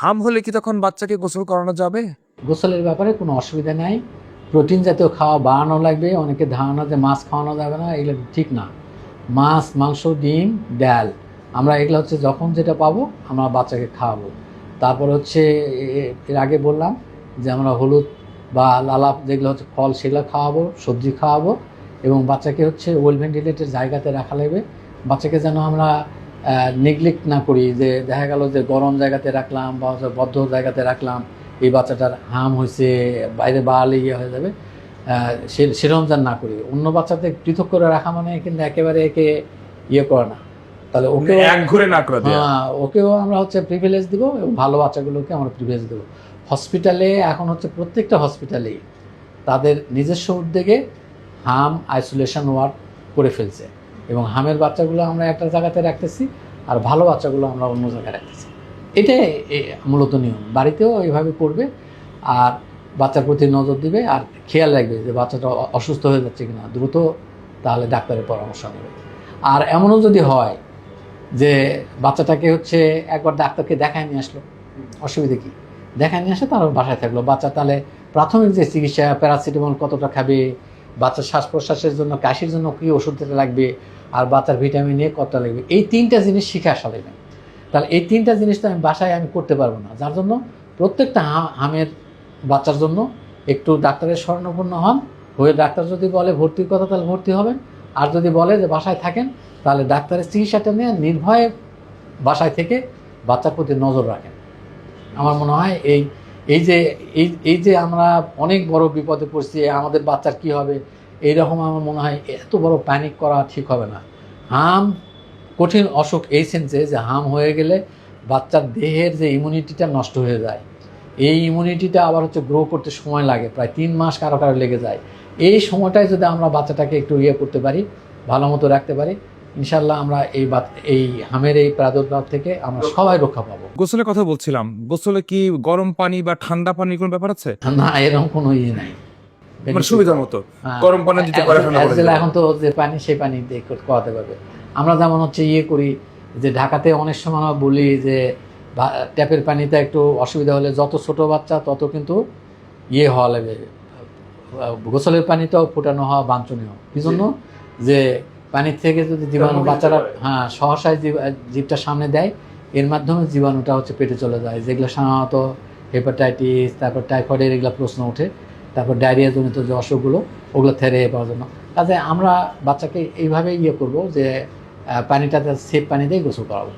হাম হলে কি তখন বাচ্চাকে গোসল করানো যাবে? গোসলের ব্যাপারে কোনো অসুবিধা নাই। প্রোটিন জাতীয় খাওয়া বাড়ানো লাগবে। অনেকে ধারণা যে মাছ খাওয়ানো যাবে না, এগুলো ঠিক না। মাছ, মাংস, ডিম, ডাল, আমরা এগুলো হচ্ছে যখন যেটা পাবো আমরা বাচ্চাকে খাওয়াবো। তারপর হচ্ছে এর আগে বললাম যে আমরা হলুদ বা লালা যেগুলো হচ্ছে ফল সেগুলো খাওয়াবো, সবজি খাওয়াবো, এবং বাচ্চাকে হচ্ছে ওয়েল ভেন্টিলেটেড জায়গাতে রাখা লাগবে। বাচ্চাকে যেন আমরা নেগলেক্ট না করি, যে দেখা গেল যে গরম জায়গাতে রাখলাম বা হচ্ছে বদ্ধ জায়গাতে রাখলাম, এই বাচ্চাটার হাম হয়েছে, বাইরে বাড়ালে ইয়ে হয়ে যাবে, সেরকম যেন না করি। অন্য বাচ্চাদের পৃথক করে রাখা মানে কিন্তু একেবারে একে ইয়ে করে না। তাহলে ওকে এক ঘুরে না করে দেয়া। হ্যাঁ, ওকেও আমরা হচ্ছে প্রিভিলেজ দিব এবং ভালো বাচ্চাগুলোকে আমরা প্রিভিলেজ দেবো। হসপিটালে এখন হচ্ছে প্রত্যেকটা হসপিটালেই তাদের নিজস্ব উদ্যোগে হাম আইসোলেশন ওয়ার্ড করে ফেলছে, এবং হামের বাচ্চাগুলো আমরা একটা জায়গাতে রাখতেছি আর ভালো বাচ্চাগুলো আমরা অন্য জায়গায় রাখতেছি। এটাই মূলত নিয়ম। বাড়িতেও এইভাবে করবে, আর বাচ্চার প্রতি নজর দিবে আর খেয়াল রাখবে যে বাচ্চাটা অসুস্থ হয়ে যাচ্ছে কিনা, দ্রুত তাহলে ডাক্তারের পরামর্শ নেবে। আর এমনও যদি হয় যে বাচ্চাটাকে হচ্ছে একবার ডাক্তারকে দেখায় নিয়ে আসলো, অসুবিধা কি, দেখায় নিয়ে আসে তারপর বাসায় থাকলো, বাচ্চা তাহলে প্রাথমিক যে চিকিৎসা, প্যারাসিটামল কতটা খাবে, বাচ্চার শ্বাস প্রশ্বাসের জন্য, কাশির জন্য কী ওষুধ লাগবে, আর বাচ্চার ভিটামিন এ কতটা লাগবে, এই তিনটা জিনিস শিখে আসা লাগবে। তাহলে এই তিনটা জিনিস তো আমি বাসায় করতে পারবো না, যার জন্য প্রত্যেকটা হামের বাচ্চার জন্য একটু ডাক্তারের শরণাপন্ন হন, হয়ে ডাক্তার যদি বলে ভর্তির কথা তাহলে ভর্তি হবেন, আর যদি বলে যে বাসায় থাকেন তাহলে ডাক্তারের চিকিৎসাটা নিয়ে নির্ভয়ে বাসায় থেকে বাচ্চার প্রতি নজর রাখেন। আমার মনে হয় এই যে আমরা অনেক বড় বিপদে পড়ছি, আমাদের বাচ্চার কি হবে, এইরকম আমার মনে হয় এত বড় প্যানিক করা ঠিক হবে না। হাম কঠিন অসুখ এই সেন্সে যে হাম হয়ে গেলে বাচ্চার দেহের যে ইমিউনিটিটা নষ্ট হয়ে যায়, এই ইমিউনিটিটা আবার হচ্ছে গ্রো করতে সময় লাগে, প্রায় 3 মাস কারো কারো লেগে যায়। এই সময়টায় যদি আমরা বাচ্চাটাকে একটু ইয়ে করতে পারি, ভালো মতো রাখতে পারি, ইনশাল্লাহ আমরা এই হামের এই প্রাদুর্ভাব থেকে আমরা সবাই রক্ষা পাবো। গোসলের কথা বলছিলাম, গোসলে কি গরম পানি বা ঠান্ডা পানির কোনো ব্যাপার আছে? না, এরকম কোনো ইয়ে নাই। মানে সুবিধার মতো হ্যাঁ, গরম পানি দিতে পারে, ঠান্ডা পানি দিতে পারে। এখন তো যে পানি সেই পানি দিয়ে করাতে পারবে। আমরা যেমন হচ্ছে ইয়ে করি যে ঢাকাতে অনেক সময় আমরা বলি যে ট্যাপের পানিতে একটু অসুবিধা হলে যত ছোট বাচ্চা তত কিন্তু ইয়ে হওয়া লাগে, গোসলের পানিটাও ফুটানো হওয়া বাঞ্ছনীয়। কি জন্য? যে পানির থেকে যদি জীবাণু বাচ্চারা সহসায় জীবটা সামনে দেয়, এর মাধ্যমে জীবাণুটা হচ্ছে পেটে চলে যায়, যেগুলো সাধারণত হেপাটাইটিস, তারপর টাইফয়েডের এগুলো প্রশ্ন ওঠে, তারপর ডায়রিয়া জনিত যে অসুখগুলো, ওগুলো থেরে পাওয়ার জন্য। কাজে আমরা বাচ্চাকে এইভাবে ইয়ে করবো যে পানিটাতে সেফ পানি দিয়ে গোসল করাবো।